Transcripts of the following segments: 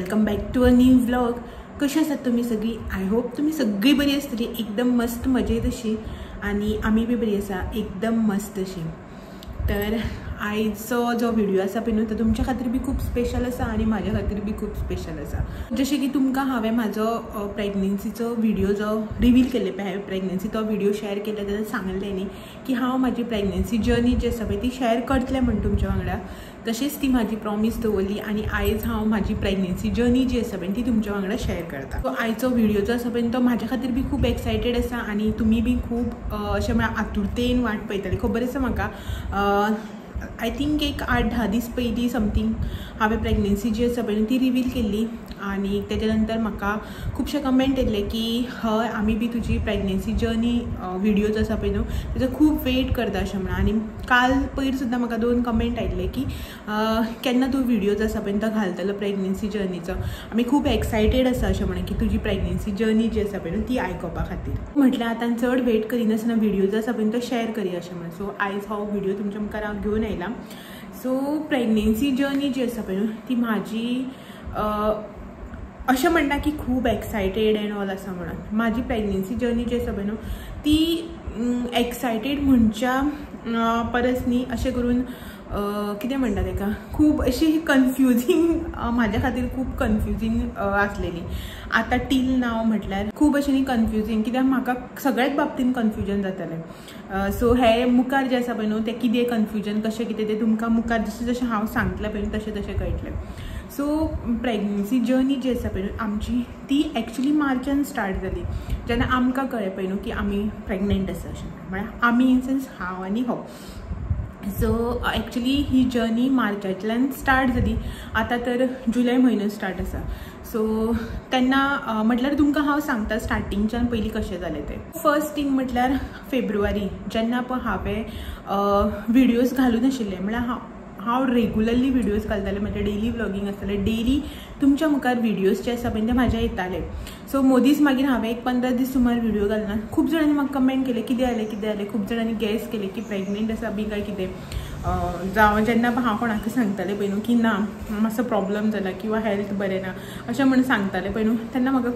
Welcome back to a new vlog. कशी आसात तुम्ही सगळी? आय होप तुम्ही सगळी बरी आसतली, एकदम मस्त मजेत अशी। आणि आम्ही बी बरी आसा, एकदम मस्त अशी। तर आयचो जो व्हिडिओ आसा पळय न्हू तो तुमच्या खातीर बी खूप स्पेशल आसा आणि माझ्या खातीर बी खूप स्पेशल आसा। जशें की तुमकां हांवें म्हाजो प्रेग्नन्सीचो व्हिडिओ जो रिवील केल्ले पळय, हांवें प्रेग्नन्सी तो व्हिडिओ शेअर केले तेन्ना सांगलें न्ही की हांव म्हाजी प्रेग्नन्सी जर्नी जी आसा पळय ती शेअर करतलें म्हण तुमच्या वांगडा। तशीच ती म्हाजी प्रॉमिस दवरली आणि आयज हांव म्हाजी प्रेग्नन्सी जर्नी जी आसा पळय ती तुमच्या वांगडा शेअर करता। सो आयचो व्हिडिओ जो आसा पळय तो म्हाज्या खातीर बी खूप एक्सायटेड आसा आणि तुमी बी खूप अशें म्हळ्यार आतुरतेन वाट पळयतली। खबर आसा म्हाका आय थिंक एक 8-10 दीस पयलीं समथींग हांवें प्रेग्नन्सी जी आसा पळय ती रिवील केल्ली आणि तेच्या नंतर म्हाका खुबशे कमेंट येयले की हय आमी बी तुजी प्रेग्नन्सी जर्नी व्हिडिओ जो आसा पळय न्हू तेजो खूब वेट करता अशें म्हणून। आनी काल पयर सुद्दां म्हाका 2 कमेंट आयिल्ले की केन्ना तूं व्हिडिओ जो आसा पळय तो घालतलो प्रेग्नन्सी जर्नीचो, आमी खूब एक्सायटेड आसा अशें म्हणून की तुजी प्रेग्नन्सी जर्नी जी आसा पळय न्हू ती आयकोपा खातीर। म्हटल्यार आतां चड वेट करिनासतना व्हिडिओ जो आसा पळय तो शेअर करी अशें म्हणून। सो आयज हो व्हिडिओ तुमच्या मुखार हांव घेवन आयला। सो प्रेग्नन्सी जर्नी जी आसा पळय न्हू ती म्हाजी अशें म्हणटा की खूब एक्सायटेड एंड ऑल आसा म्हणून। म्हाजी प्रेग्नन्सी जर्नी जी आसा पळय न्हू ती एक्सायटेड म्हणच्या परस न्ही अशें करून कितें म्हणटा तेका खूब अशी कन्फ्युजींग म्हाज्या खातीर खूब कन्फ्युजींग आसलेली। आतां टील नाव म्हटल्यार खूब अशें न्ही कन्फ्युजींग, कित्याक म्हाका सगळ्याच बाबतीन कन्फ्युजन जातालें। सो हे मुखार जे आसा पळय न्हू तें कितें कन्फ्युजन कशें कितें तें तुमकां मुखार जशें जशें हांव सांगतलें पळय तशें तशें कळटलें। सो प्रेग्नन्सी जर्नी जी आसा पळय आमची ती एक्चुली मार्चान स्टार्ट जाली जेन्ना आमकां कळ्ळें पळय न्हू की आमी प्रेग्नंट आसा अशें म्हळ्यार आमी इन सेन्स हांव आनी हो। सो एक्चुली ही जर्नी मार्चांतल्यान स्टार्ट जाली, आतां तर जुलय म्हयनो स्टार्ट आसा। सो तेन्ना म्हटल्यार तुमकां हांव सांगता स्टार्टिंगच्यान पयलीं कशें जालें तें। फर्स्ट थींग म्हटल्यार फेब्रुवारी जेन्ना पळय हांवें व्हिडिओज घालून आशिल्ले, म्हळ्यार हांव रेगुलरली व्हिडिओज घालतालें, म्हजें डेली व्लॉगिंग आसतालें, डेली तुमच्या मुखार व्हिडिओज जे आसा पळय ते म्हाजे येताले। सो मोदीस मागीर हांवें एक 15 दीस सुमार व्हिडिओ घालना। खूब जाणांनी म्हाका कमेंट केले कितें जालें, खूब जाणांनी गॅस केले की प्रेग्नंट आसा बी काय कितें। जावं जेन्ना हांव कोणाक सांगतालें पळय न्हू की ना मातसो प्रॉब्लम जाला किंवा हेल्थ बरें ना अशें म्हणून सांगतालें पळय न्हू तेन्ना म्हाका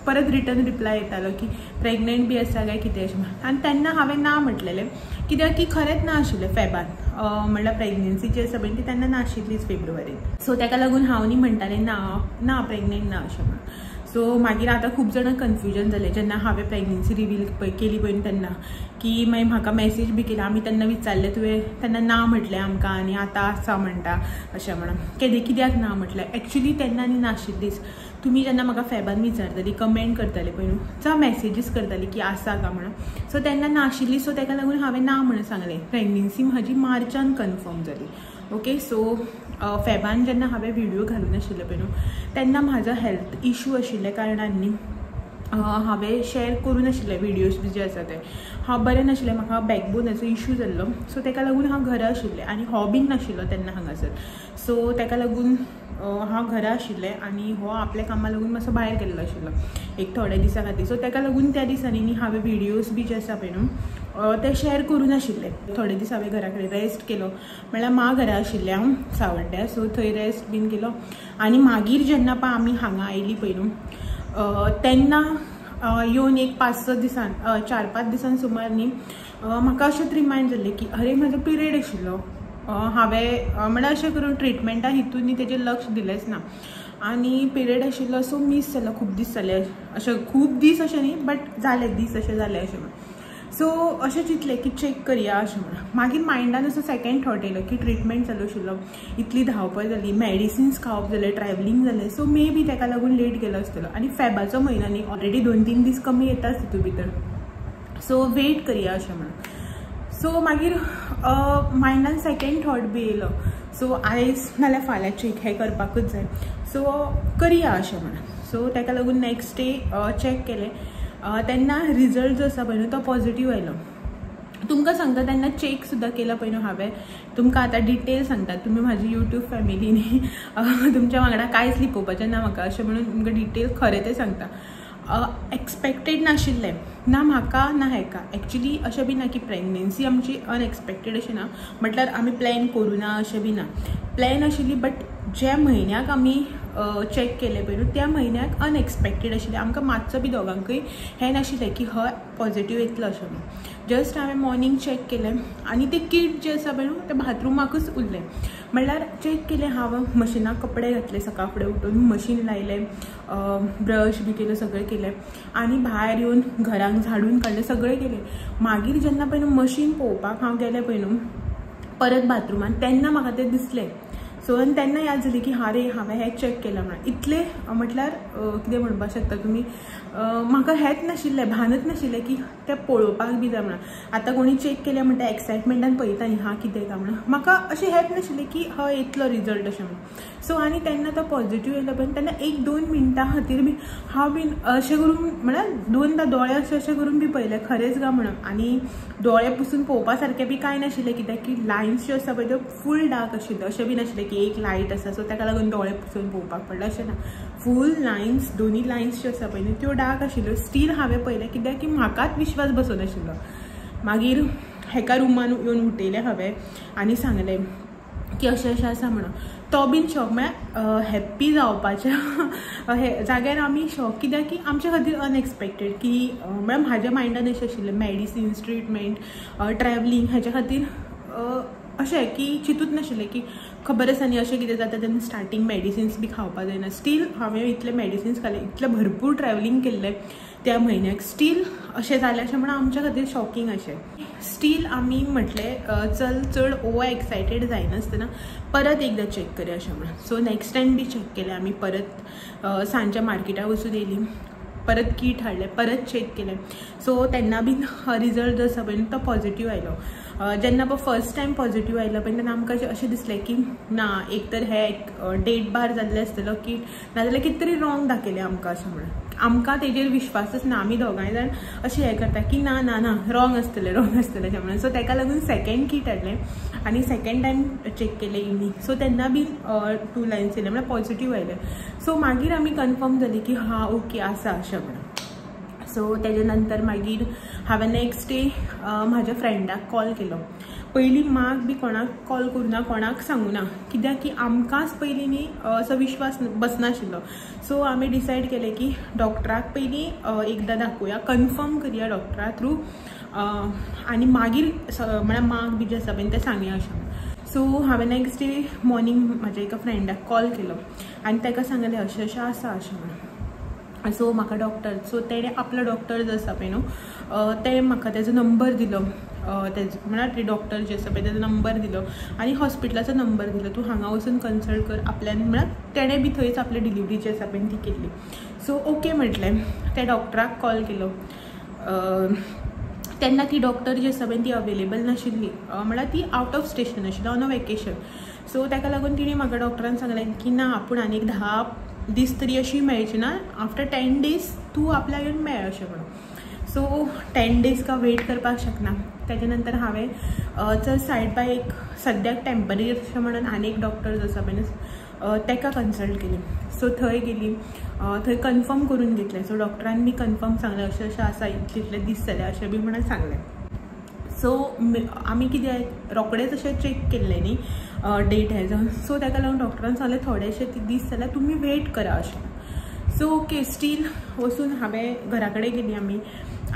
परत रिटर्न रिप्लाय येतालो की प्रेग्नंट बी आसा काय कितें अशें म्हणून। आनी तेन्ना हांवें ना म्हटलेलें कित्याक की खरेंच ना आशिल्लें फेबान, म्हणल्यार प्रेग्नन्सी जी आसा पळय ती तेन्ना नाशिल्लीच फेब्रुवारीन। सो ताका लागून हांव न्ही म्हणटालें ना प्रेग्नंट ना अशें म्हणून। सो मागीर आतां खूब जाणांक कन्फ्युजन जालें जेन्ना हांवें प्रेग्नन्सी रिवील केली पळय तेन्ना की मागीर म्हाका मेसेज बी केला, आमी तेन्ना विचारलें तुवें तेन्ना ना म्हटलें आमकां आनी आतां आसा म्हणटा अशें म्हणून। कित्याक ना म्हटलें एक्चुली तेन्ना न्ही नाशिल्लीच। तुमी जेन्ना म्हाका फेबान विचारताली कमेंट करताले पळय न्हू जावं मेसेजीस करताली की आसा का म्हणून, सो तेन्ना नाशिल्ली। सो ताका लागून हांवें ना म्हणून सांगलें। प्रेग्नन्सी म्हाजी मार्चान कन्फर्म जाली। ओके, सो फेबान जेन्ना हांवें व्हिडिओ घालून आशिल्ले पळय न्हू तेन्ना म्हाजो हेल्थ इशू आशिल्ल्या कारणान न्ही हांवें शेअर करूं नाशिल्ले व्हिडिओज बी जे आसा ते। हांव बरें नाशिल्लें, म्हाका बॅकबोनाचो इशू जाल्लो, सो ताका लागून हांव घरा आशिल्लें आनी हो बीन नाशिल्लो तेन्ना हांगासर। सो ताका लागून हांव घरा आशिल्लें आनी हो आपल्या कामाक लागून मातसो भायर गेल्लो आशिल्लो एक थोड्या दिसा खातीर। सो ताका लागून त्या दिसांनी न्ही हांवें व्हिडिओज बी जे आसा पळय न्हू ते शेअर करूं नाशिल्ले। थोडे दीस हांवें घरा कडेन रेस्ट केलो, म्हळ्यार मा घरा आशिल्लें हांव सावड्ड्या, सो थंय रेस्ट बीन केलो। आनी मागीर जेन्ना पळय आमी हांगा आयलीं पळय न्हू तेन्ना येवन एक 5-6 दिसान 4-5 दिसान सुमार न्ही म्हाका अशेंच रिमायंड जाल्लें की अरे म्हाजो पिरियड आशिल्लो। हांवें म्हळ्यार अशें करून ट्रिटमेंटा हितून न्ही तेजेर लक्ष दिलेंच ना आनी पिरियड आशिल्लो, सो मिस जालो खूब दीस जाले अशें, खूब दीस अशें न्ही बट जाले दीस अशें जाले अशें म्हणून। सो अशें चिंतलें की चॅक करया अशें म्हणून। मागीर मायंडान असो सेकंड थॉट येयलो की ट्रिटमेंट चालू आशिल्लो, इतली धांवपळ जाली, मेडिसिन्स खावप जालें, ट्रॅव्हलिंग जालें, सो मे बी ताका लागून लेट गेलो आसतलो। आनी फेबाचो म्हयनो न्ही ऑलरेडी 2-3 दीस कमी येताच तितून भितर, सो वेट करया अशें म्हणून। सो मागीर मायंडान सेकंड थॉट बी येयलो, सो आयज नाल्यार फाल्यां चॅक हें करपाकूच जाय, सो करया अशें म्हणून। सो ताका लागून नेक्स्ट डे चॅक केलें तेन्ना रिजल्ट जो आसा पळय न्हू तो पॉझिटीव आयलो। तुमकां सांगता तेन्ना चॅक सुद्दां केला पळय न्हू हांवें, तुमकां आतां डिटेल सांगता, तुमी म्हाजी यूट्यूब फॅमिली न्ही तुमच्या वांगडा कांयच लिपोवपाचें ना म्हाका अशें म्हणून तुमकां डिटेल खरें तें सांगता। एक्सपेक्टेड नाशिल्लें ना म्हाका ना हेका। एक्चुली अशें बी ना की प्रेग्नन्सी आमची अनएक्सपेक्टेड अशी ना, म्हटल्यार आमी प्लॅन करूं ना अशें बी ना, प्लॅन आशिल्ली बट ज्या म्हयन्याक आमी चेक केले पळय त्या म्हयन्याक अनएक्सपेक्टेड आशिल्लें आमकां मातसो बी दोगांकूय हें नाशिल्लें की हय पॉझिटिव्ह येतलो अशें म्हणून जस्ट हांवें मॉर्निंग चेक केलें आनी तें किट जें आसा पळय तें बाथरुमाकूच उरलें म्हणल्यार चेक केलें हांव मशिनाक कपडे घातले सकाळ फुडें उठून मशीन लायलें ब्रश बी केलो सगळें केलें आनी भायर येवन घरांक झाडून काडलें सगळें केलें मागीर जेन्ना पळय न्हू मशीन पळोवपाक हांव गेलें पळय न्हू परत बाथरुमान तेन्ना म्हाका तें दिसलें सो आनी तेन्ना याद जाली की हारे हांवें हें चेक केलां म्हणून इतलें म्हटल्यार कितें म्हणपाक शकता तुमी म्हाका हेंच नाशिल्लें भानच नाशिल्लें की तें पळोवपाक बी जाय म्हणून आतां कोणी चेक केलें म्हणटा एक्सायटमेंटान पळयता न्ही हा कितें काय म्हणून म्हाका अशें हेंच नाशिल्लें की हय येतलो रिजल्ट अशें म्हणून सो आनी तेन्ना तो पॉझिटिव्ह येयलो पळय तेन्ना 1-2 मिनटां खातीर बी हांव बीन अशें करून म्हळ्यार 2दा दोळे अशें करून बी पळयले खरेंच गा म्हणून आनी दोळे पुसून पळोवपा सारकें बी कांय नाशिल्लें कित्याक की लायन्स ज्यो आसा पळय त्यो फूल डार्क आशिल्ल्यो अशें बी नाशिल्लें की एक लायट आसा सो ताका लागून दोळे पुसून पळोवपाक पडले अशें ना फूल लायन्स दोनी लायन्स ज्यो आसा पळय न्ही त्यो डार्क आशिल्ल्यो स्टील हांवें पळयलें कित्याक की म्हाकाच विश्वास बसनाशिल्लो मागीर हेका रुमान येवन उठयलें हांवें आनी सांगलें की अशें अशें आसा म्हणून तो बीन शॉक म्हळ्यार हॅप्पी जावपाच्या हे जाग्यार आमी शॉक कित्याक की आमच्या खातीर अनएक्सपेक्टेड की म्हळ्यार म्हाज्या मायंडान अशें आशिल्लें मेडिसिन्स ट्रिटमेंट ट्रॅवलिंग हेच्या खातीर अशें की चिंतूच नाशिल्लें की खबर आसा न्ही अशें कितें जाता तेन्ना स्टार्टींग मेडिसिन्स बी खावपा जायना स्टील हांवें इतले मेडिसिन्स खाल्ले इतलें भरपूर ट्रॅवलिंग केल्लें त्या म्हयन्याक स्टील अशें जालें अशें म्हणून आमच्या खातीर शॉकींग अशें स्टील आमी म्हटलें चल चड ओवर एक्सायटेड जायनासतना परत एकदां चेक करया अशें म्हणून सो नेक्स्ट टायम बी चेक केलें आमी परत सांजच्या मार्केटाक वचून येयलीं परत किट हाडलें परत चेक केलें सो तेन्ना बीन रिजल्ट जो आसा पळय तो पॉझिटिव्ह आयलो जेन्ना पळय फर्स्ट टायम पॉझिटिव्ह आयलो पळय तेन्ना आमकां अशें दिसलें की ना एक तर हें डेट बार जाल्लें आसतलो किट नाजाल्यार कितें तरी रॉंग दाखयलें आमकां अशें म्हणून आमकां तेजेर विश्वासच ना आमी दोगांय जाण अशें हें करता की ना ना ना रॉंग आसतलें अशें म्हणून सो ताका लागून सेकेंड किट हाडलें आनी सेकेंड टायम चेक केलें इवनिंग सो तेन्ना बी 2 लायन्स येयले म्हळ्यार पॉझिटिव्ह आयले सो मागीर आमी कन्फर्म जाली की हा ओके आसा अशें म्हणून सो तेजे नंतर मागीर हांवें नेक्स्ट डे म्हाज्या फ्रेंडाक कॉल केलो पयलीं म्हाक बी कोणाक कॉल करुना कोणाक सांगूना कित्याक की आमकांच पयलीं न्ही असो विश्वास बसनाशिल्लो सो आमी डिसायड केलें की डॉक्टराक पयलीं एकदां दाखोवया कन्फर्म करया डॉक्टरा थ्रू आनी मागीर म्हळ्यार मार्क बी जें आसा पळय तें सांगया अशें सो हांवें नेक्स्ट डे मॉर्निंग म्हाज्या एका फ्रेंडाक कॉल केलो आनी ताका सांगलें अशें अशें आसा अशें म्हणून सो म्हाका डॉक्टर सो तेणे आपलो डॉक्टर जो आसा पळय न्हू ते म्हाका तेजो नंबर दिलो तेजो म्हळ्यार ते डॉक्टर जे आसा पळय तेजो नंबर दिलो आनी हॉस्पिटलाचो नंबर दिलो तूं हांगा वचून कन्सल्ट कर आपल्यान म्हळ्यार तेणे बी थंयच आपली डिलिव्हरी जी आसा पळय ती केल्ली सो ओके म्हटलें त्या डॉक्टराक कॉल केलो तेन्ना ती डॉक्टर जी आसा पळय ती अवेलेबल नाशिल्ली म्हळ्यार ती आउट ऑफ स्टेशन आशिल्ली ऑन अ वेकेशन सो ताका लागून तिणें म्हाका डॉक्टरान सांगलें की ना आपूण आनी एक 10 दीस तरी अशी मेळची ना आफ्टर 10 डेज तूं आपल्या येवन मेळ अशें म्हणून सो 10 डेज का वेट करपाक शकना तेजे नंतर हांवें चल सायड बाय एक सद्याक टेम्पररी अशें म्हणून आनी एक डॉक्टर जो आसा पळय ताका कन्सल्ट केली सो थंय गेली थंय कन्फर्म करून घेतलें सो डॉक्टरान बी कन्फर्म सांगलें अशें अशें आसा इतले दीस जाले अशें बी म्हणून सांगलें सो आमी कितें रोखडेंच अशें चेक केल्लें न्ही डेट हेजो सो ताका लागून डॉक्टरान सांगलें थोडेशे दीस जाल्यार तुमी वेट करा अशें सो ओके स्टील वचून हांवें घरा कडेन गेली आमी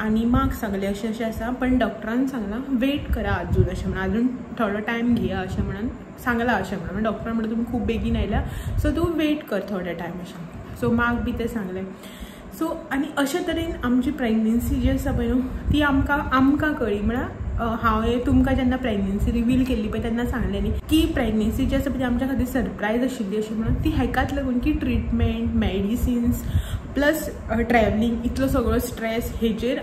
आनी म्हाक सांगलें अशें अशें आसा पण डॉक्टरान सांगलां वेट करा अजून अशें म्हणून अजून थोडो टायम घेया अशें म्हणून सांगलां अशें म्हणून डॉक्टर म्हणटा तुमी खूब बेगीन आयल्या सो तूं वेट कर थोडे टायम अशें सो म्हाक बी तें सांगलें सो आनी अशे तरेन आमची प्रेग्नन्सी जी आसा पळय न्हू ती आमकां कळ्ळी म्हळ्यार हांवें तुमकां जेन्ना प्रेग्नन्सी रिवील केल्ली पळय तेन्ना सांगलें न्ही की प्रेग्नन्सी जी आसा पळय ती आमच्या खातीर सरप्रायज आशिल्ली अशी म्हणून ती हेकाच लागून की ट्रिटमेंट मेडिसिन्स प्लस ट्रॅवलिंग इतलो सगळो स्ट्रेस हेजेर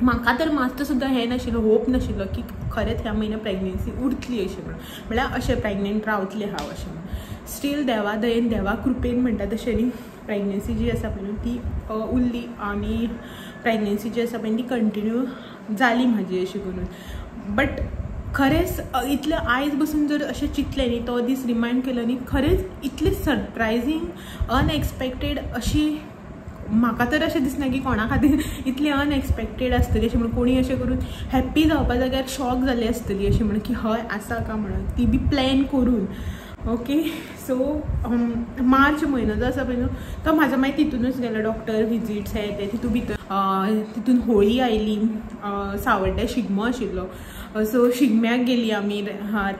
म्हाका तर मातसो सुद्दां हें नाशिल्लो होप नाशिल्लो की खरेंच ह्या म्हयन्या प्रेग्नन्सी उरतली अशें म्हणून म्हळ्यार अशें प्रेग्नेंट रावतलें हांव अशें म्हणून स्टील देवा दयेन देवा कृपेन म्हणटा तशें न्ही प्रेग्नन्सी जी आसा पळय ती उरली आनी प्रेग्नन्सी जी आसा पळय ती कंटिन्यू जाली म्हाजी अशी करून बट खरेंच इतलें आयज बसून जर अशें चिंतलें न्ही तो दीस रिमायंड केलो न्ही खरेंच इतलें सरप्रायजींग अनएक्सपेक्टेड अशी म्हाका तर अशें दिसना की कोणा खातीर इतलें अनएक्सपेक्टेड आसतली अशें म्हणून कोणी अशें करून हॅप्पी जावपा जाग्यार शॉक जाली आसतली अशें म्हणून की हय आसा काय म्हणून ती बी प्लॅन करून ओके. सो मार्च म्हयनो जो आसा पळय न्हू तो म्हाजो मागीर तितूनच गेलो. डॉक्टर विजिट्स हे ते तितून भितर तितून होळी आयली. सावड्ड्या शिगमो आशिल्लो. सो शिगम्याक गेली आमी.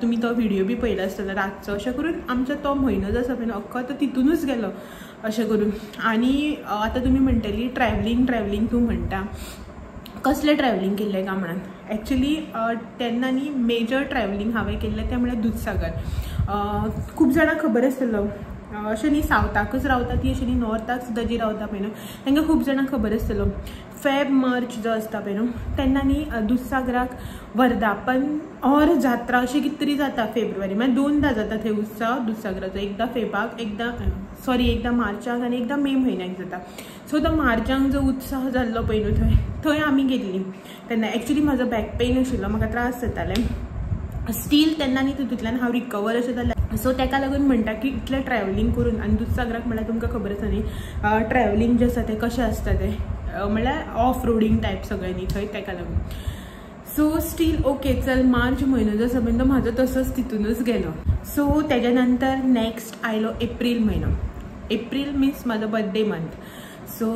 तुमी तो व्हिडिओ बी पळयलो आसतलो रातचो. अशें करून आमचो तो म्हयनो जो आसा पळय न्हू अख्खो तो तितूनच गेलो अशें करून. आनी आतां तुमी म्हणटली ट्रॅवलिंग तूं म्हणटा. कसलें ट्रॅवलिंग केल्लें काय म्हणून. एक्चुली तेन्ना न्ही मेजर ट्रॅवलिंग हांवें केल्लें तें म्हणल्यार दूदसागर. खूब जाणांक खबर आसतलो अशें न्ही सावथाकच रावता ती अशें न्ही नॉर्थाक सुद्दां जी रावता पळय न्हू तांकां खूब जाणांक खबर आसतलो. फेब मार्च जो आसता पळय न्हू तेन्ना न्ही दूदसागराक वर्धापन और जात्रा अशें कितें तरी जाता फेब्रुवारी. म्हळ्यार 2दा जाता थंय उत्सव दूदसागराचो. एकदां फेबाक एकदां मार्चाक आनी एकदां मे म्हयन्याक जाता. सो तो मार्चाक जो उत्सव जाल्लो पळय न्हू थंय आमी गेल्लीं. तेन्ना एक्चुली म्हाजो बॅक पेन आशिल्लो. म्हाका त्रास जाताले. स्टील तेन्ना न्ही तितूंतल्यान हांव रिकवर अशें जालें. सो तेका लागून म्हणटा की इतलें ट्रॅवलिंग करून आनी दूदसागराक म्हळ्यार तुमकां खबर आसा न्ही ट्रॅवलिंग जें आसा तें कशें आसता तें म्हळ्यार ऑफ रोडींग टायप सगळें न्ही थंय तेका लागून. सो स्टील ओके चल मार्च म्हयनो जो आसा पळय तो म्हाजो तसोच तितूनच गेलो. सो तेज्या नंतर नेक्स्ट आयलो एप्रील म्हयनो. एप्रील मिन्स म्हाजो बर्थडे मंथ. सो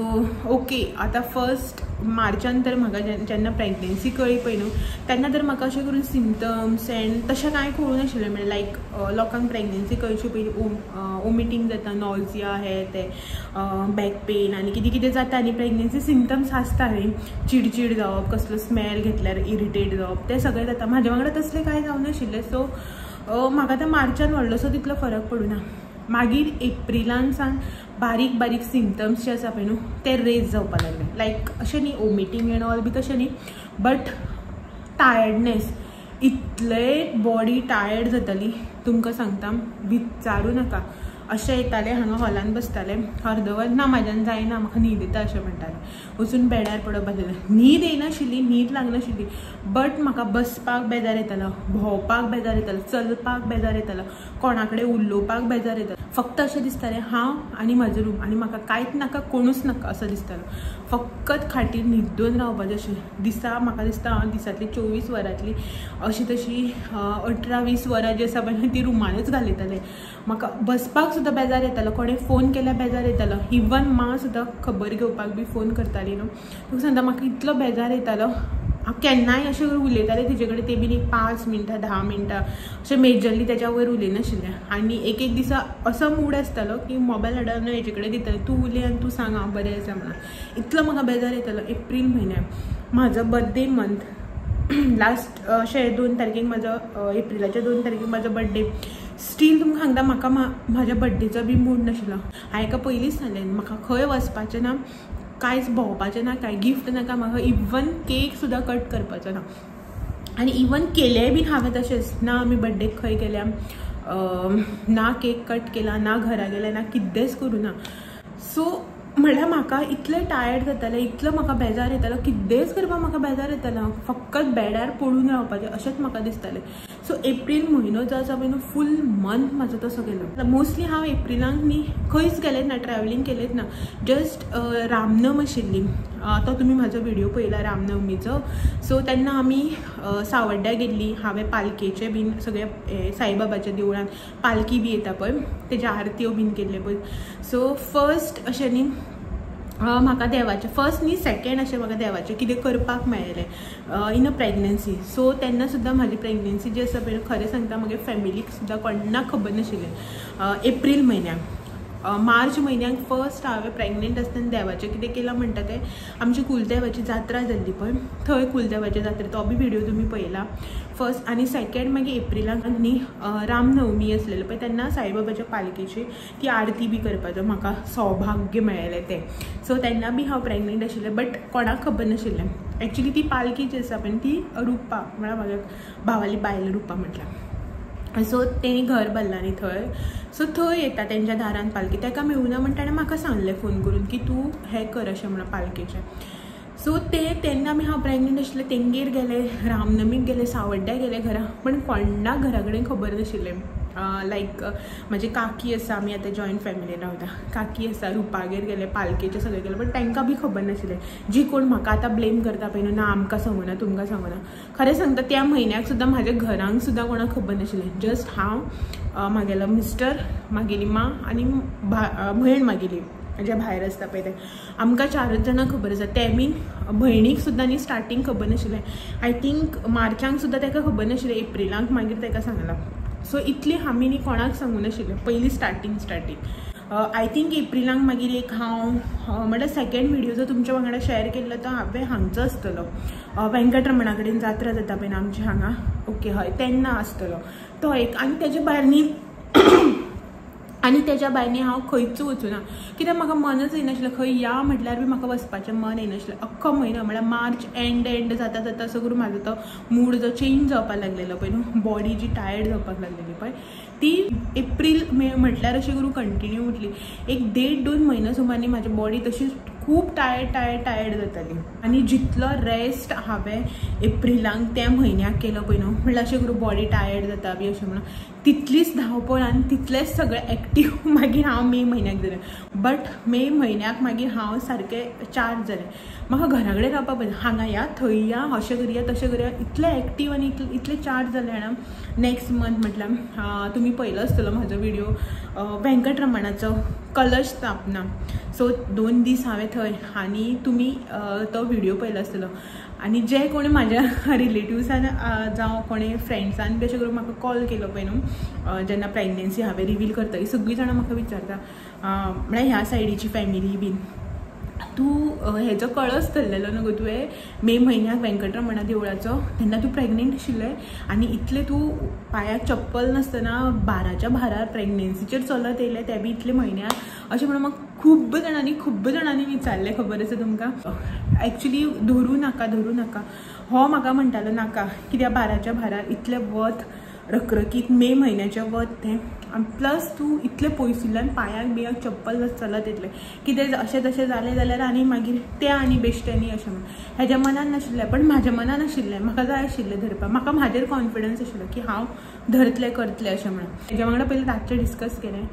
ओके आतां फर्स्ट मार्चान तर म्हाका जेन्ना प्रेग्नन्सी कळ्ळी पळय न्हू तेन्ना तर म्हाका अशें करून सिम्पटम्स एंड तशें कांय कळूं नाशिल्लें. म्हणजे लायक लोकांक प्रेग्नन्सी कळचे पयलीं वॉमिटींग जाता, नॉजिया हे ते बॅक पेन आनी कितें कितें जाता. आनी प्रेग्नन्सी सिम्पटम्स आसता न्ही चिडचिड जावप, कसलो स्मेल घेतल्यार इरिटेट जावप तें सगळें जाता. म्हाज्या वांगडा तसलें कांय जावं नाशिल्लें. सो म्हाका आतां मार्चान व्हडलोसो तितलो फरक पडूना. मागीर एप्रिलान सावन बारीक सिम्पटम्स जे आसा पळय न्हू ते रेज जावपाक लागले. लायक अशें न्ही वॉमिटींग एंड ऑल बी तशें न्ही बट टायर्डनेस इतले बॉडी टायर्ड जाताली तुमकां सांगता विचारूं नाका. अशें येतालें हांगा हॉलान बसतालें अर्दवर ना म्हाज्यान जायना म्हाका न्हीद येता अशें म्हणटालें. वचून बेडार पडप आसलें. न्हीद येनाशिल्ली न्हीद लागनाशिल्ली बट म्हाका बसपाक बेजार येतालो, भोंवपाक बेजार येतालो, चलपाक बेजार येतालो, कोणा कडेन उलोवपाक बेजार येतालो. फक्त अशें दिसतालें हांव आनी म्हाजो रूम आनी म्हाका कांयच नाका कोणूच नाका असो दिसतालो. फकत खाटीर न्हिदून रावपाचें अशें दिसा. म्हाका दिसता हांव दिसांतली 24 वरांतली अशी तशी 18-20 वरां जी आसा पळय ती रुमानूच घालयतालें. म्हाका बसपाक सुद्दां बेजार येतालो. कोणें फोन केल्यार बेजार येतालो. इवन मां सुद्दां खबर घेवपाक बी फोन करताली न्हू. तुका सांगता म्हाका इतलो बेजार येतालो. हांव केन्नाय अशें उलयतालें तिचे कडेन ते बीन 5 मिनटां 10 मिनटां अशें मेजरली तेच्या वयर उलयनाशिल्लें. आनी एक दिसा असो मूड आसतालो की मोबायल हाडून हेजे कडेन दितालें तूं उलय आनी तूं सांग हांव बरें आसा म्हणून. इतलो म्हाका बेजार येतालो. एप्रील म्हयन्याक म्हाजो बर्थडे मंथ लास्ट अशें 2 तारखेक म्हाजो एप्रिलाच्या 2 तारखेक म्हाजो बर्थडे. स्टील तुमकां सांगता म्हाका म्हाज्या बर्थडेचो बी मूड नाशिल्लो. हांवें एका पयलींच सांगलें म्हाका खंय वचपाचें ना, कांयच भोंवपाचें ना, कांय गिफ्ट नाका म्हाका. इवन केक सुद्दां कट करपाचो ना. आनी इवन केलेंय बीन हांवें तशेंच ना आमी बर्थडेक खंय गेल्या ना केक कट केला ना घरा गेलें ना कितेंच करूं ना. सो म्हळ्यार म्हाका इतलें टायर्ड जातालें इतलो म्हाका बेजार येतालो कितेंच करपाक म्हाका बेजार येतालो. फकत बेडार पडून रावपाचें अशेंच म्हाका दिसतालें. सो एप्रील म्हयनो जो आसा पळय न्हू फूल मंथ म्हाजो तसो गेलो. मोस्टली हांव एप्रिलाक न्ही खंयच गेलेंच ना ट्रॅवलिंग केलेंच ना. जस्ट रामनम आशिल्ली तो तुमी म्हाजो व्हिडिओ पळयला रामनवमीचो. सो तेन्ना आमी सावड्ड्या गेल्लीं. हांवें पालकेचे बीन सगळे साईबाबाच्या देवळान पालकी बी येता पळय तेज्या आरत्यो बीन केल्ले पळय. सो फर्स्ट अशें न्ही म्हाका देवाचें फर्स्ट न्ही सेकेंड अशें म्हाका देवाचें कितें करपाक मेळ्ळें इन अ प्रेग्नन्सी. सो तेन्ना सुद्दां म्हाजी प्रेग्नन्सी जी आसा पळय खरें सांगता म्हगे फॅमिलीक सुद्दां कोणाक खबर नाशिल्लें. एप्रील म्हयन्याक मार्च म्हयन्याक फर्स्ट हांवें प्रेग्नंट आसतना देवाचें कितें केलां म्हणटा तें आमची कुलदेवाची जात्रा जाल्ली पळय थंय कुलदेवाचे जात्रे तो बी व्हिडिओ तुमी पळयला फर्स्ट. आनी सेकेंड मागीर एप्रिलाक न्ही रामनवमी आसलेलो पळय तेन्ना साईबाबाच्या पालकेची ती आरती बी करपाचो म्हाका सौभाग्य मेळ्ळें तें. सो तेन्ना बी हांव प्रेग्नंट आशिल्लें बट कोणाक खबर नाशिल्लें. एक्चुली ती पालकी जी आसा पळय ती रुपा म्हळ्यार म्हाज्या भावाली बायल रुपा म्हटल्यार. सो तेणी घर बांदलां न्ही थंय. सो थंय येता तेंच्या दारान पालकी ताका मेळूना म्हण ताणें म्हाका सांगलें फोन करून की तूं हें कर अशें म्हणून पालकेचें. सो तेन्ना आमी हांव प्रेग्नंट आशिल्लें तेंगेर गेलें रामनमीक गेलें सावड्ड्या गेलें घरा पण कोणाक घरा कडेन खबर नाशिल्लें. लायक म्हाजी काकी आसा आमी आतां जॉयंट फॅमिलीन रावता काकी आसा रुपागेर गेले पालकेचें सगळें गेलें बट तांकां बी खबर नाशिल्लें. जी कोण म्हाका आतां ब्लेम करता पळय न्हू ना आमकां सांगूना तुमकां सांगूना खरें सांगता त्या म्हयन्याक सुद्दां म्हाज्या घरांक सुद्दां कोणाक खबर नाशिल्लें. जस्ट हांव म्हागेलो मिस्टर, म्हागेली माँ आनी भयण म्हागेली जे भायर आसता पळय ते. आमकां 4 जाणां खबर आसा. ते बीन भयणीक सुद्दां न्ही स्टार्टींग खबर नाशिल्लें. आय थिंक मार्चांक सुद्दां ताका खबर नाशिल्लें, एप्रिलांक मागीर ताका सांगलां. सो इतली आमी न्ही कोणाक सांगूं नाशिल्लें पयलीं स्टार्टींग. आय थिंक एप्रिलांक मागीर एक हांव म्हणल्यार सेकंड व्हिडिओ जो तुमच्या वांगडा शेअर केल्लो तो हांवें हांगचो आसतलो, वेंकटरमणा कडेन जात्रा जाता पळय आमची हांगा. ओके हय, तेन्ना आसतलो तो एक. आनी तेजे भायर न्ही हांव खंयच वचूं ना, कित्याक म्हाका मनच येनाशिल्लें. खंय या म्हटल्यार बी म्हाका वचपाचें मन येनाशिल्लें. अख्खो म्हयनो म्हळ्यार मार्च एंड जाता जाता सगळो म्हाजो तो मूड जो चेंज जावपाक लागलेलो पळय न्हू, बॉडी जी टायर्ड जावपाक लागलेली पळय ती एप्रील मे म्हटल्यार अशी करून कंटिन्यू उरली. एक 1.5-2 म्हयने सुमार न्ही म्हाजी बॉडी तशीच खूब टायर्ड जाताली. आनी जितलो रेस्ट हांवें एप्रिलांक त्या म्हयन्याक केलो पळय न्हू, म्हळ्यार अशें करून बॉडी टायर्ड जाता बी अशें म्हणून, तितलीच धांवपळ आनी तितलेच सगळे एक्टीव मागीर हांव मे म्हयन्याक जालें. बट मे म्हयन्याक मागीर हांव सारकें चार्ज जालें. म्हाका घरा कडेन रावपाक पडलें. हांगा या थंय या, अशें करुया तशें करुया, इतलें एक्टीव आनी इतलें चार्ज जालें जाणा. नेक्स्ट मंथ म्हटल्यार तुमी पळयलो आसतलो म्हाजो व्हिडिओ वेंकटरमणाचो कलश स्थापना. सो 2 दीस हांवें थंय आनी तुमी तो व्हिडिओ पळयलो आसतलो. आनी जे कोणी म्हाज्या रिलेटिव्सान जावं कोणी फ्रेंड्सान बी अशें करून म्हाका कॉल केलो पळय न्हू, जेन्ना प्रेग्नन्सी हांवें रिवील करतकीर सगळीं जाणां म्हाका विचारता, म्हळ्यार ह्या सायडीची फॅमिली बीन, तूं हेजो कळस धरलेलो न्हू गो तुवें मे म्हयन्याक वेंकटरमणा देवळाचो, तेन्ना तूं प्रेग्नेंट आशिल्लें आनी इतलें तूं पांयाक चप्पल नासतना 12च्या भारार प्रेग्नन्सीचेर चलत येयलें, ते बी इतले म्हयन्याक, अशें म्हणून म्हाका खूब जाणांनी विचारलें. खबर आसा तुमकां? एक्चुली धरू नाका हो म्हाका म्हणटालो नाका, कित्याक 12च्या भारार इतलें वत रखरखीत मे म्हयन्याचें वत तें, प्लस तूं इतलें पयसुल्ल्यान पांयाक बियांक चप्पल चलत येतलें, कितें अशें तशें जालें जाल्यार आनी मागीर तें आनी बेश्टेनी अशें म्हणून हेज्या मनान नाशिल्लें. पण म्हाज्या मनान आशिल्लें, म्हाका जाय आशिल्लें धरपाक, म्हाका म्हाजेर कॉन्फिडन्स आशिल्लो की हांव धरतलें करतलें अशें म्हणून. हेज्या वांगडा पयलीं रातचें डिस्कस केलें.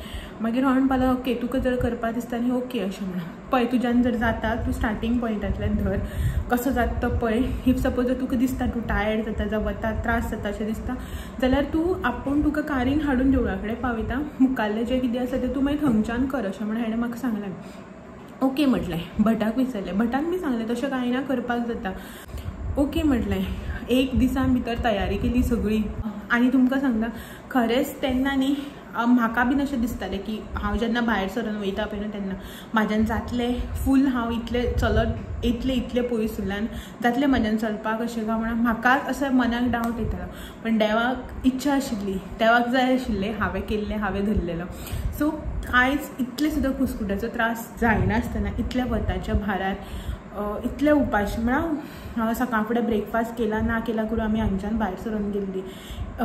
मागीर हांव म्हणपालो ओके तुका जर करपा दिसता न्ही ओके अशें म्हणून. पळय तुज्यान जर जाता तूं स्टार्टींग पॉयंटांतल्यान धर, कसो जाता तो पळय. इफ सपोज जर तुका दिसता तूं टायर्ड जाता जावं वता त्रास जाता अशें दिसता जाल्यार तूं आपूण तुका कारीन हाडून देवळा कडेन पावयता, मुखाल्लें जें कितें आसा तें तूं मागीर थंगच्यान कर अशें म्हणून हेणें म्हाका सांगलें. ओके म्हटलें. भटाक विचारलें, भटाक बी सांगलें तशें कांय ना करपाक जाता. ओके म्हटलें. 1 दिसान भितर तयारी केली सगळी. आनी तुमकां सांगता खरेंच तेन्ना न्ही म्हाका बीन अशें दिसतालें की हांव जेन्ना भायर सरून वयता पळय न्हू तेन्ना म्हाज्यान जातलें फूल, हांव इतलें चलत इतलें पयसुल्ल्यान जातलें म्हाज्यान चलपाक अशें काय म्हणून म्हाकाच असो मनाक डावट येतालो. पण देवाक इच्छा आशिल्ली, देवाक जाय आशिल्लें, हांवें केल्लें, हांवें धरलेलो. सो आयज इतलें सुद्दां कुस्कुटाचो त्रास जायनासतना इतल्या वताच्या भारार इतले उपाशी म्हळ्यार सकाळ फुडें ब्रेकफास्ट केला ना केला करून आमी हांगच्यान भायर सरून गेल्ली.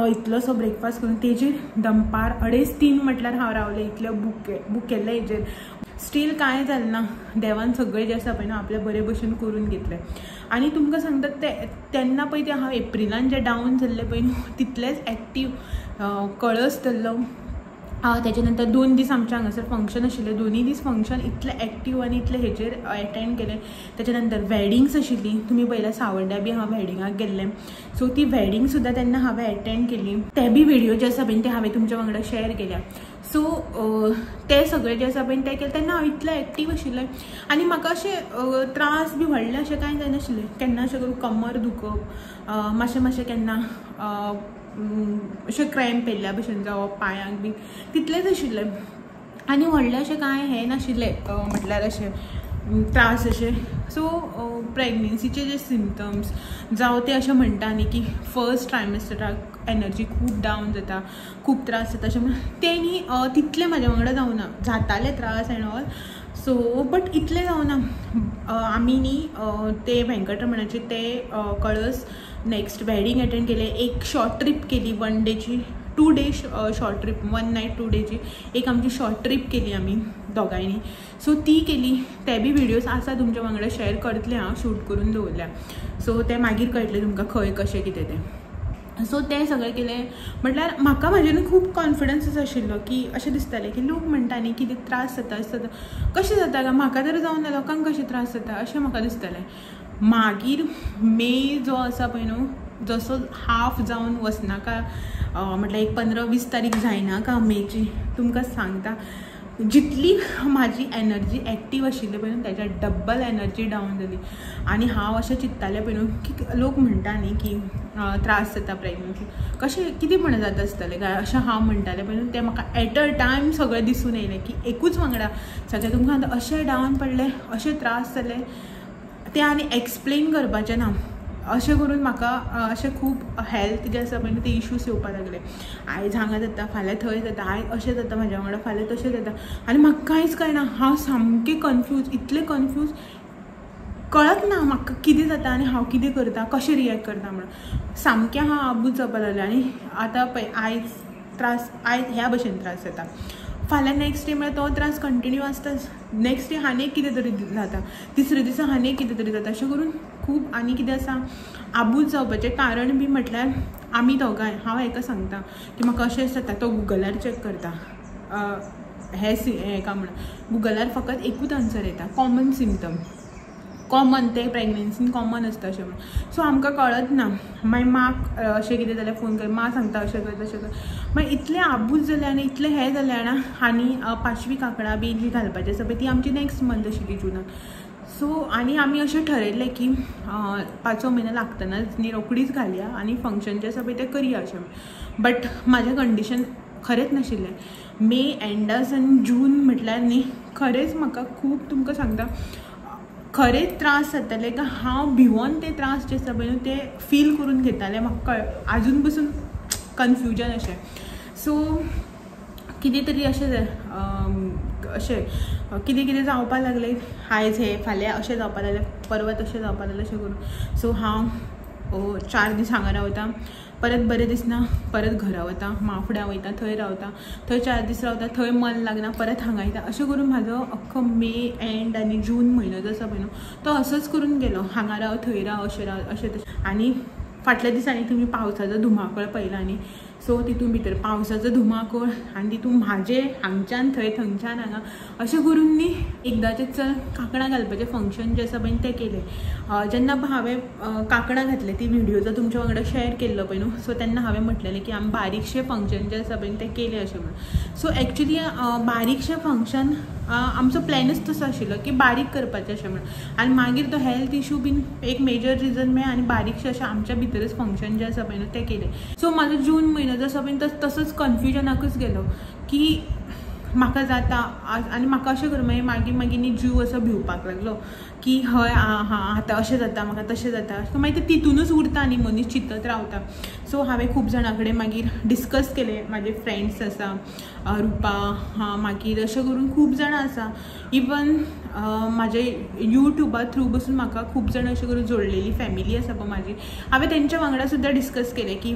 इतलोसो ब्रेकफास्ट करून तेजेर दनपार 2:30 म्हटल्यार हांव रावलें. इतलें बूक केल्लें हेजेर स्टील कांय जालें ना. देवान सगळें जें आसा पळय न्हू आपल्या बरे भशेन करून घेतलें. आनी तुमकां सांगता तेन्ना पळय तें हांव एप्रिलान जें डावन जाल्लें पळय न्हू तितलेंच एक्टीव कळस धरलो. तेजे नंतर 2 दीस आमच्या हांगासर फंक्शन आशिल्लें. 2 दीस फंक्शन इतलें एक्टीव आनी इतलें हेजेर अटेंड केलें. तेजे नंतर वेडिंग्स आशिल्ली. तुमी पळयल्यार सावड्ड्या बी हांव वेडिंगाक गेल्लें. सो ती वेडिंग सुद्दां तेन्ना हांवें अटेंड केली. ते बी व्हिडिओ जे आसा पळय ते हांवें तुमच्या वांगडा शेअर केल्या. सो ते सगळे जे आसा पळय ते केलें तेन्ना हांव इतलें एक्टीव आशिल्लें आनी म्हाका अशें त्रास बी व्हडले अशें कांय जायनाशिल्लें. केन्ना अशें करून कमर दुखप, मातशें केन्ना अशें क्रॅम्प येयल्ल्या भशेन जावप पांयांक बी तितलेंच आशिल्लें. आनी व्हडलें अशें कांय हें नाशिल्लें म्हटल्यार अशें त्रास अशें. सो प्रेग्नन्सीचे जे सिम्पटम्स जावं ते अशें म्हणटा न्ही की फर्स्ट ट्रायमेस्टराक एनर्जी खूब डावन जाता, खूब त्रास जाता अशें म्हणून ते न्ही तितलें म्हाज्या वांगडा जावना. जाताले त्रास एंड ऑल. सो बट इतलें जावना. आमी न्ही ते वेंकटरमणाचे ते कळस नेक्स्ट वेडिंग अटेंड केलें. एक शॉर्ट ट्रीप केली 1 डेची, 2 डे शॉर्ट ट्रीप, 1 नायट 2 डेची एक आमची शॉर्ट ट्रीप केली आमी दोगांयनी. सो ती केली. ते बी व्हिडिओज आसा तुमच्या वांगडा शेअर करतलें हांव, शूट करून दवरल्या. सो ते मागीर कळटलें तुमकां खंय कशें कितें तें. सो तें सगळें केलें म्हटल्यार म्हाका म्हाजेन खूब कॉन्फिडन्स आशिल्लो की अशें दिसतालें की लोक म्हणटा न्ही कितें त्रास जाता कशें जाता काय म्हाका तर जावं ना लोकांक कशें त्रास जाता अशें म्हाका दिसतालें. मागीर मे जो आसा पळय न्हू जसो हाफ जावन वचनाका म्हटल्यार एक 15-20 तारीख जायना का मेची तुमकां सांगता जितली माझी एनर्जी एक्टीव आशिल्ली पळय त्याच्या डबल एनर्जी डावन जाली आनी हांव अशें चिंत्तालें पळय की लोक म्हणटा न्ही की त्रास जाता प्रेग्नन्सी कशें कितें म्हणून जाता आसतलें काय अशें हांव म्हणटालें पळय तें म्हाका एट अ टायम सगळें दिसून येयलें की एकूच वांगडा सगळें तुमकां आतां अशें डावन पडलें अशें त्रास जाले तें आनी एक्सप्लेन करपाचें ना अशें करून म्हाका अशें खूब हेल्थ जे आसा पळय ते इश्यूज येवपाक लागले आयज हांगा जाता फाल्यां थंय जाता आयज अशें जाता म्हाज्या वांगडा फाल्यां तशें जाता आनी म्हाका कांयच कळना हांव सामकें कन्फ्यूज इतलें कन्फ्यूज कळत ना म्हाका कितें जाता आनी हांव कितें करता कशें रिएक्ट करता म्हणून सामकें हांव आबूज जावपाक लागलें आनी आतां पळय आयज ह्या भशेन त्रास जाता फाल्यां नेक्स्ट डे म्हळ्यार तो त्रास कंटिन्यू आसताच नेक्स्ट डे आनीक कितें तरी जाता तिसरे दिसा आनीक कितें तरी जाता अशें करून खूब आनी कितें आसा आबूज जावपाचें कारण बी म्हटल्यार आमी दोगांय हांव हेका सांगता की म्हाका अशें जाता तो गुगलार चॅक करता हेका म्हणून गुगलार फकत एकूच आन्सर येता कॉमन सिम्पटम कॉमन ते प्रेग्नन्सीन कॉमन आसता अशें म्हणून सो आमकां कळत ना मागीर माक अशें कितें जाल्यार फोन कर मा सांगता अशें कर तशें कर मागीर इतलें आबूज जालें आनी इतलें हें जालें जाणा आनी 5वी कांकणां बी जी घालपाची आसा पळय ती आमची नेक्स्ट मंथ आशिल्ली जुनाक सो आनी आमी अशें ठरयल्लें की 5 म्हयनो लागतनाच न्ही रोकडीच घालया आनी फंक्शन जें आसा पळय तें करया अशें बट म्हाजें कंडिशन खरेंच नाशिल्लें मे एंडास आनी जून म्हटल्यार न्ही खरेंच म्हाका खूब तुमकां सांगता खरेंच त्रास जाताले का हांव भिवून ते त्रास जे आसा पळय ते फील करून घेतालें म्हाका आजून पसून कन्फ्युजन अशें सो कितें तरी अशें कितें कितें जावपाक लागलें आयज हें फाल्यां अशें जावपाक लागलें परवा तशें जावपाक लागलें अशें करून सो हांव 4 दीस हांगा रावता परत बरें दिसना परत घरा वता माफड्या वयता थंय रावता थंय 4 दीस रावता थंय मन लागना परत हांगा येता अशें करून म्हाजो अख्खो मे एंड आनी जून म्हयनो जो आसा पळय न्हू तो असोच करून गेलो हांगा राव थंय राव अशें तशें आनी फाटल्या दिसांनी तुमी पावसाचो धुमाकळ पळयला न्ही सो तितून भितर पावसाचो धुमाकूळ आनी तितून म्हाजें हांगच्यान थंय थंयच्यान हांगा अशें करून न्ही एकदाचें चल कांकणां घालपाचें फंक्शन जें आसा पळय तें केलें जेन्ना हांवें कांकणां घातलें ती व्हिडिओ जो तुमच्या वांगडा शेअर केल्लो पळय न्हू सो तेन्ना हांवें म्हटलेलें की आमी बारीकशें फंक्शन जें आसा पळय तें केलें अशें म्हणून सो एक्चुली बारीकशें फंक्शन आमचो प्लॅनूच तसो आशिल्लो की बारीक करपाचें अशें म्हणून आनी मागीर तो हेल्थ इशू बीन एक मेजर रिजन मेळ्ळें आनी बारीकशें अशें आमच्या भितरच फंक्शन जें आसा पळय न्हू तें केलें सो म्हाजो जून म्हयनो जो आसा पळय तसोच कन्फ्युजनाकूच गेलो की म्हाका जाता आनी म्हाका अशें कर मागीर न्ही जीव असो भिवपाक लागलो की हय आतां अशें जाता म्हाका तशें जाता सो मागीर तें तितूनच उरता न्ही मनीस चिंतत रावता सो हांवें खूब जाणां कडेन मागीर डिस्कस केलें म्हाजे फ्रेंड्स आसा रुपा मागीर अशें करून खूब जाणां आसा इवन म्हाजे युट्यूबा थ्रू बसून म्हाका खूब जाणां अशें करून जोडलेली फॅमिली आसा पळय म्हाजी हांवें तेंच्या वांगडा सुद्दां डिस्कस केलें की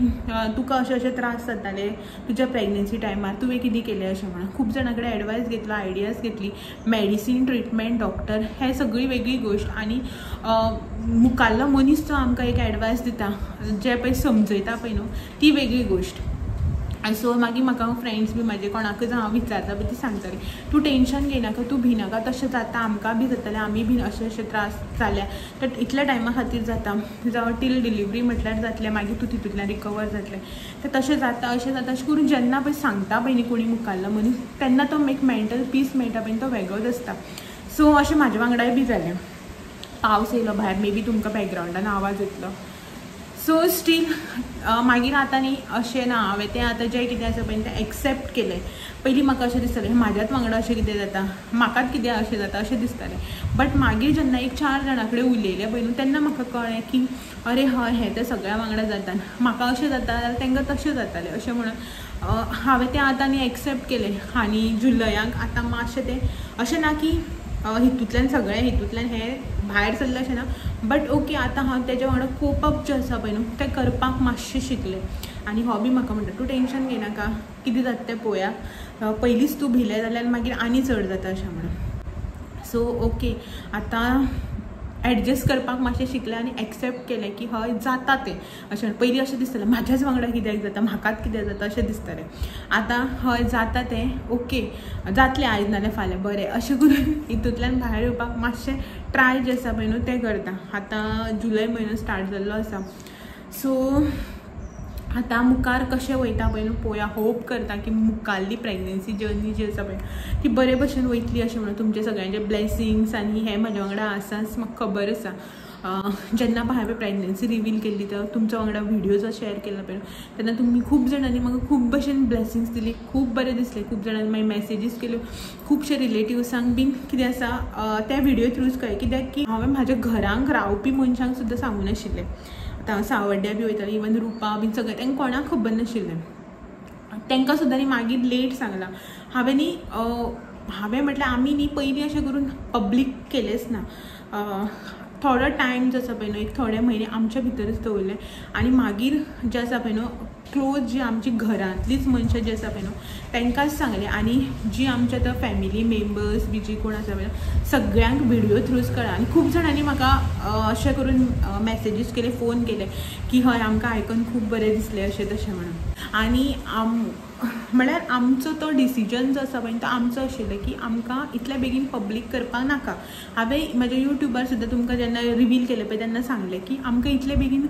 तुका अशे त्रास जाताले तुज्या प्रेग्नन्सी टायमार तुवें कितें केलें अशें म्हणून खूब जाणां कडेन एडवायस घेतलो आयडियाज घेतली मेडिसीन ट्रिटमेंट डॉक्टर हें सगळी वेगळी गोश्ट आनी मुखाल्लो मनीस जो आमकां एक एडवायस दिता जे पळय समजयता पळय न्हू ती वेगळी गोश्ट आनी सो मागीर म्हाका फ्रेंड्स बी म्हाजे कोणाकूय हांव विचारता बी ती सांगताली तूं टेंशन घेयनाका तूं भिनाका तशें जाता आमकां बी जातालें आमी बी अशे अशे त्रास जाल्या तर इतल्या टायमा खातीर जाता जावं टील डिलिव्हरी म्हटल्यार जातलें मागीर तूं तितूंतल्यान रिकवर जातलें तर तशें जाता अशें करून जेन्ना पळय सांगता पळय न्ही कोणी मुखाल्लो मनीस तेन्ना तो एक मेंटल पीस मेळटा पळय तो वेगळोच आसता सो अशें म्हाजे वांगडाय बी जालें पावस येयलो भायर मे बी तुमकां बॅकग्रावंडान आवाज येतलो सो स्टील मागीर आतां न्ही अशें ना हांवें तें आतां जें कितें आसा पळय तें एक्सेप्ट केलें पयलीं म्हाका अशें दिसतालें म्हाज्याच वांगडा अशें कितें जाता म्हाकाच कितें अशें जाता अशें दिसतालें बट मागीर जेन्ना एक 4 जाणां कडेन उलयलें पळय न्हू तेन्ना म्हाका कळ्ळें की अरे हय हें तें सगळ्या वांगडा जाता म्हाका अशें जाता जाल्यार तांकां तशें जातालें अशें म्हणून हांवें तें आतां न्ही एक्सेप्ट केलें आनी जुलयांक आतां मातशें तें अशें ना की हितूंतल्यान हें भायर सरलें अशें ना बट ओके आतां हांव तेज्या वांगडा कोप अप जें आसा पळय न्हू तें करपाक मातशें शिकलें आनी हो बी म्हाका म्हणटा तूं टेंशन घेयनाका कितें जाता तें पळोवया पयलींच तूं भिलें जाल्यार मागीर आनी चड जाता अशें म्हणून सो ओके आतां एडजस्ट करपाक मातशें शिकलें आनी एक्सेप्ट केलें की हय जाता तें अशें पयलीं अशें दिसतालें म्हाज्याच वांगडा कित्याक जाता म्हाकाच कित्याक जाता अशें दिसतालें आतां हय जाता तें ओके जातलें आयज नाल्यार फाल्यां बरें अशें करून हितूंतल्यान भायर येवपाक मातशें ट्राय जें आसा पळय न्हू तें करता आतां जुलय म्हयनो स्टार्ट जाल्लो आसा सो आता मुखार कशें वयता पळय न्हू पळोवया. होप करता की मुखारली प्रेग्नन्सी जर्नी जी आसा पळय ती बरे भशेन वयतली अशें म्हणून तुमचे सगळ्यांचे ब्लेसिंग्स आनी हे म्हाज्या वांगडा आसाच म्हाका खबर आसा. जेन्ना हांवें प्रेग्नन्सी रिवील केल्ली तर तुमच्या वांगडा व्हिडिओ जो शेअर केला पळय तेन्ना तुमी खूब जाणांनी म्हाका खूब भशेन ब्लेसिंग्स दिली, खूब बरें दिसलें. खूब जाणांनी मागीर मॅसेजीस केल्यो, खुबशे रिलेटिव्सांक बीन कितें आसा त्या व्हिडिओ थ्रूच कळ्ळें कित्याक की हांवें म्हाज्या घरांक रावपी मनशांक सुद्दां सांगूं नाशिल्लें. आतां सावड्ड्या बी वयतालीं, इवन रुपा बीन सगळें तांकां कोणाक खबर नाशिल्लें. तांकां सुद्दां न्ही मागीर लेट सांगलां हांवें म्हटल्यार आमी न्ही पयलीं अशें करून पब्लीक केलेंच ना. थोडो टायम जो आसा पळय न्हू एक थोडे म्हयने आमच्या भितरच दवरले आनी मागीर जे आसा पळय न्हू क्लोज जी आमची घरांतलीच मनशां जी आसा पळय न्हू तांकांच सांगलें. आनी जी आमच्या आतां फॅमिली मेंबर्स बी जी कोण आसा पळय सगळ्यांक व्हिडिओ थ्रूच कळ्ळां. आनी खूब जाणांनी म्हाका अशें करून मॅसेजीस केले, फोन केले की हय आमकां आयकून खूब बरें दिसलें अशें तशें म्हणून. आनी म्हळ्यार आमचो तो डिसिजन जो आसा पळय तो आमचो आशिल्लो की आमकां इतल्या बेगीन पब्लीक करपाक नाका. हांवें म्हाज्या युट्यूबार सुद्दां तुमकां जेन्ना रिवील केलें पळय तेन्ना सांगलें की आमकां इतले बेगीन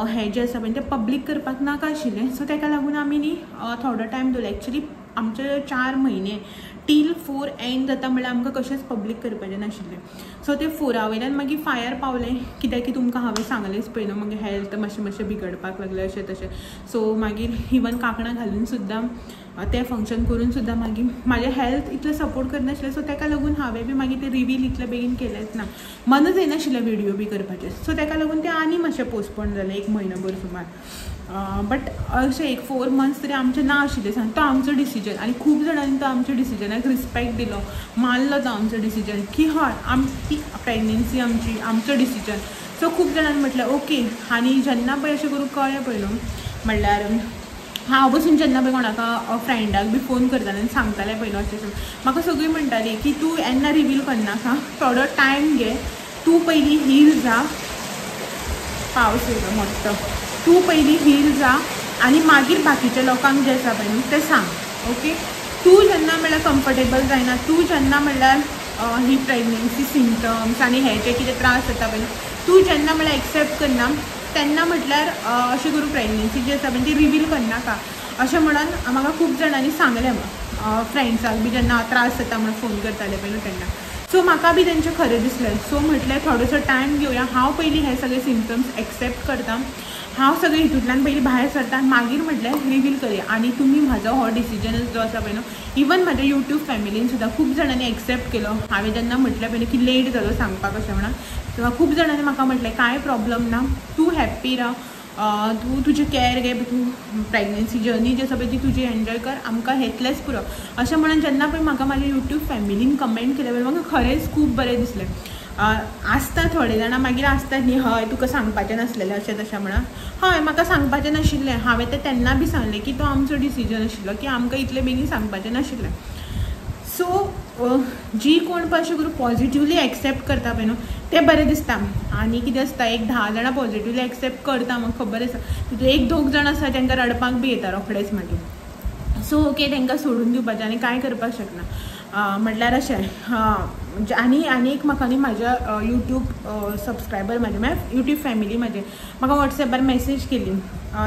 हें जें आसा पळय तें पब्लीक करपाक नाका आशिल्लें. सो ताका लागून आमी न्ही थोडो टायम दवरलो. एक्चुली आमचे 4 म्हयने टील 4 एंड जाता म्हणल्यार आमकां कशेंच पब्लीक करपाचें नाशिल्लें. सो ते 4 वयल्यान मागीर फायर पावलें कित्याक की तुमकां हांवें सांगलेंच पळय न्हू मागीर हेल्थ मातशें बिगडपाक लागलें अशें तशें. सो मागीर इवन कांकणां घालून सुद्दां तें फंक्शन करून सुद्दां मागीर म्हाजें हेल्थ इतलें सपोर्ट करनाशिल्लें. सो ताका लागून हांवें बी मागीर तें रिवील इतलें बेगीन केलेंच ना. मनूच येनाशिल्लें व्हिडिओ बी करपाचें. सो ताका लागून तें आनी मातशें पोस्टपोन जालें 1 म्हयनोभर सुमार. बट अशें एक 4 मंथ्स तरी आमचें ना आशिल्लें सांग. तो आमचो डिसिजन आनी खूब जाणांनी तो आमच्या डिसिजनाक रिस्पेक्ट दिलो, मानलो तो आमचो डिसिजन की हय आमची प्रेग्नन्सी आमचो डिसिजन. सो खूब जाणांनी म्हटलें ओके. आनी जेन्ना पळय अशें करून कळ्ळें पळय न्हू म्हणल्यार हांव बसून जेन्ना पळय कोणाका फ्रेंडाक बी फोन करतालें आनी सांगतालें पळय न्हू अशें म्हाका सगळीं म्हणटालीं की तूं येन्ना रिवील करनाका, थोडो टायम घे, तूं पयलीं हील जा. पावस येयलो मोठो. तूं पयलीं हील जा आनी मागीर बाकीच्या लोकांक जें आसा पळय न्हू तें सांग. ओके. तूं जेन्ना म्हणल्यार कम्फर्टेबल जायना, तूं जेन्ना म्हणल्यार ही प्रेग्नन्सी सिम्पटम्स आनी हे जे कितें त्रास जाता पळय तूं जेन्ना म्हणल्यार एक्सेप्ट करना तेन्ना म्हटल्यार अशें करून प्रेग्नन्सी जी आसा पळय ती रिवील करनाका अशें म्हणून म्हाका खूब जाणांनी सांगलें. फ्रेंड्साक बी जेन्ना त्रास जाता म्हणून फोन करताले पळय न्हू तेन्ना. सो म्हाका बी तेंचें खरें दिसलें. सो म्हटलें थोडोसो टायम घेवया. हांव पयलीं हे सगळे सिम्पटम्स एक्सेप्ट करता, हांव सगळें हितूंतल्यान पयलीं भायर सरता, मागीर म्हटलें रिवील करया. आनी तुमी म्हाजो हो डिसिजन जो आसा पळय न्हू इवन म्हाज्या यूट्यूब फॅमिलीन सुद्दां खूब जाणांनी एक्सेप्ट केलो. हांवें जेन्ना म्हटलें पळय की लेट जालो सांगपाक अशें म्हणून तेन्ना खूब जाणांनी म्हाका म्हटलें कांय प्रॉब्लम ना, तूं हॅप्पी राव, तूं तुजी कॅर घे, तूं प्रेग्नन्सी जर्नी जी आसा पळय ती तुजी एन्जॉय कर, आमकां हेतलेंच पुरो अशें म्हणून जेन्ना पळय म्हाका म्हाज्या यूट्यूब फॅमिलीन कमेंट केलें पळय म्हाका खरेंच खूब बरें दिसलें. आसता थोडे जाणां मागीर आसतात न्ही हय तुका सांगपाचें नासलेलें अशें तशें म्हणून. हय म्हाका सांगपाचें नाशिल्लें. हांवें तें तेन्ना बी सांगलें की तो आमचो डिसिजन आशिल्लो की आमकां इतलें बेगीन सांगपाचें नाशिल्लें. सो जी कोण पळय अशें करून पॉजिटिवली एक्सेप्ट करता पळय न्हू तें बरें दिसता. आनी कितें आसता एक 10 जाणां पॉजिटिवली एक्सेप्ट करता म्हाका खबर आसा तितून 1-2 जाण आसा तांकां रडपाक बी येता रोखडेंच मागीर. सो ओके तांकां सोडून दिवपाचें आनी कांय करपाक शकना. म्हटल्यार अशें आनी एक म्हाका न्ही म्हाज्या यूट्यूब सबस्क्रायबर म्हळ्यार यूट्यूब फॅमिली म्हाका वॉट्सॅपार मॅसेज केली.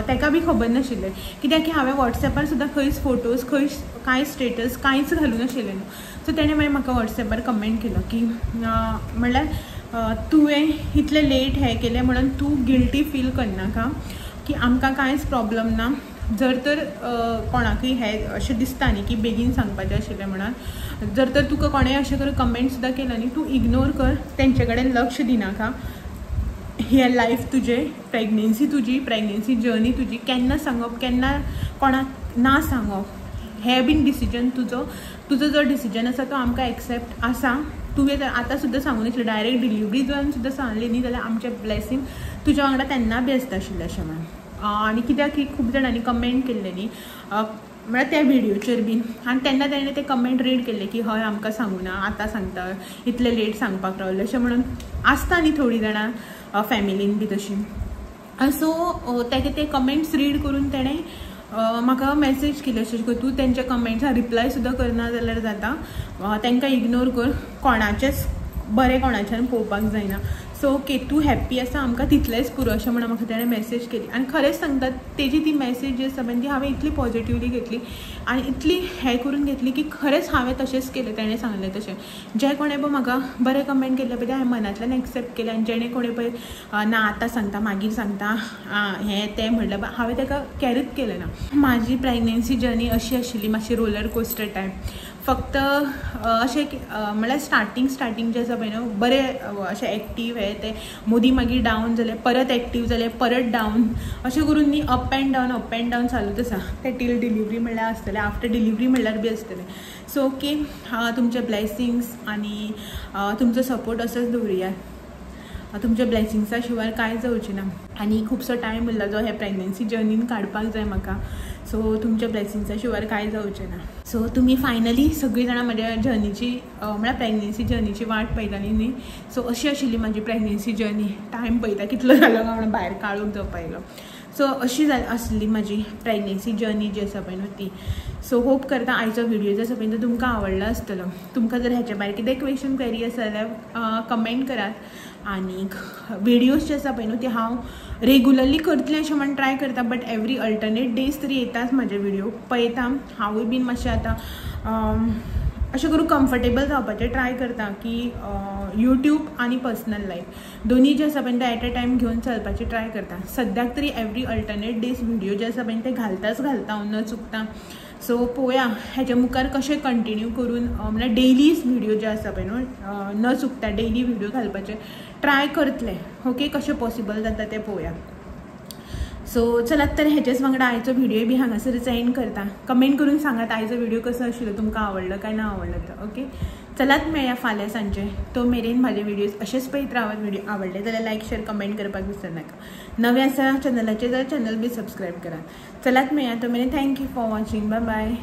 ताका बी खबर नाशिल्लें कित्याक की हांवें वॉट्सॅपार सुद्दां खंयच फोटोज कांय स्टेटस कांयच घालूं नाशिल्लें न्हू. सो तेणें मागीर म्हाका वॉट्सॅपार कमेंट केलो की म्हणल्यार तुवें इतलें लेट हें केलें म्हणून तूं गिल्टी फील करनाका की आमकां कांयच प्रॉब्लम ना. जर तर कोणाकय हें अशें दिसता न्ही की बेगीन सांगपाचें आशिल्लें म्हणून जर तर तुका कोणेंय अशें करून कमेंट सुद्दां केलो न्ही तूं इग्नोर कर, तेंचे कडेन लक्ष दिनाका. हें लायफ तुजें, प्रेग्नन्सी तुजी, प्रेग्नन्सी जर्नी तुजी, केन्ना सांगप केन्ना कोणाक ना सांगप हें बीन डिसिजन तुजो जो डिसिजन आसा तो आमकां एक्सेप्ट आसा. तुवें आतां सुद्दां सांगून नाशिल्लें डायरेक्ट डिलिव्हरी जावन सुद्दां सांगलें न्ही जाल्यार आमचें ब्लेसींग तुज्या वांगडा तेन्ना बी आसता आशिल्लें अशें म्हणून. आनी कित्याक की खूब जाणांनी कमेंट केल्लें न्ही म्हळ्यार त्या व्हिडिओचेर बीन आनी तेन्ना तेणें ते कमेंट रीड केल्ले की हय आमकां सांगूं ना, आतां सांगता, इतलें लेट सांगपाक रावलें अशें म्हणून आसता न्ही थोडीं जाणां फॅमिलीन बी तशीं. सो तेका ते कमेंट्स रीड करून तेणें म्हाका मॅसेज केली अशें की तूं तेंच्या कमेंट्साक रिप्लाय सुद्दां करना जाल्यार जाता, तांकां इग्नोर कर, कोणाचेंच बरें कोणाच्यान पळोवपाक जायना. सो ओके तू हॅप्पी आसा आमकां तितलेंच पुरो अशें म्हणून म्हाका ताणें मॅसेज केली आनी खरेंच सांगतात तेजी ती मॅसेज जी आसा ती हांवें इतली पॉझिटिवली घेतली आनी इतली हें करून घेतली की खरेंच हांवें तशेंच केलें ताणें सांगलें तशें. जे कोणें पळय म्हाका बरें कमेंट केल्ले पळय हांवें मनांतल्यान एक्सेप्ट केलें आनी जेणे कोणें पळय ना आतां सांगता मागीर सांगता हें तें म्हणलें हांवें ताका कॅरीच केलें ना. म्हाजी प्रेग्नन्सी जर्नी अशी आशिल्ली मातशी रोलर कोस्टर टायप. फक्त अशें म्हळ्यार स्टार्टींग जें आसा पळय न्हू बरें अशें एक्टीव हे ते मदीं मागीर डावन जालें परत एक्टीव जालें परत डावन अशें करून न्ही अप एंड डावन चालूच आसा तें टील डिलिव्हरी म्हणल्यार आसतलें आफ्टर डिलिव्हरी म्हणल्यार बी आसतलें. सो ओके तुमचे ब्लेसिंग्स आनी तुमचो सपोर्ट असोच दवरुया. तुमच्या ब्लेसिंग्सा शिवाय कांय जावचें ना आनी खुबसो टायम उरला जो हे प्रेग्नन्सी जर्नीन काडपाक जाय म्हाका. सो तुमच्या ब्लेसिंग्सा शिवाय कांय जावचें ना. सो तुमी फायनली सगळीं जाणां म्हज्या जर्नीची म्हळ्यार प्रेग्नन्सी जर्नीची वाट पळयताली न्ही. सो अशी आशिल्ली म्हाजी प्रेग्नन्सी जर्नी. टायम पळयता कितलो जालो काय म्हणून भायर काळोख जावपा येयलो. सो अशी आसली म्हाजी प्रेग्नन्सी जर्नी जी आसा पळय न्हू ती. सो होप करता आयचो व्हिडिओ जो आसा पळय तो तुमकां आवडलो आसतलो. तुमकां जर हेच्या भायर कितें क्वेश्चन क्वेरी आसा जाल्यार कमेंट करात आनी व्हिडिओज जे आसा पळय न्हू ते हांव रेगुलरली करतलें अशें म्हणून ट्राय करता बट एवरी अल्टरनेट डेज तरी येताच म्हाजे व्हिडिओ पळयता. हांवूय बीन मातशें आतां अशें करून कम्फर्टेबल जावपाचें ट्राय करता की यूट्यूब आनी पर्सनल लायफ दोनी जे आसा पळय ते एट अ टायम घेवन चलपाची ट्राय करता. सद्याक तरी एवरी अल्टरनेट डेज व्हिडिओ जे आसा पळय ते घालता हांव न चुकता. सो पळोवया हेच्या मुखार कशें कंटिन्यू करून म्हणल्यार डेलीच व्हिडिओ जे आसा पळय न्हू न चुकता डेली व्हिडिओ घालपाचे ट्राय करतलें. ओके कशें पॉसिबल जाता तें पळोवया. सो चलात तर हेच्याच वांगडा आयचो व्हिडिओ बी हांगासरच एंड करता. कमेंट करून सांगात आयचो व्हिडिओ कसो आशिल्लो तुमकां आवडलो काय ना आवडलो तो. ओके चलात मेळया फाल्यां सांजचे. तो मेरेन म्हाजे व्हिडिओज अशेंच पळयत रावात. व्हिडिओ आवडले जाल्यार लायक शेअर कमेंट करपाक विसरनाका. नवे आसा चॅनलाचेर जाल्यार चॅनल बी सबस्क्रायब करा. चलात मेळया तो मेरेन. Thank you for watching. Bye bye.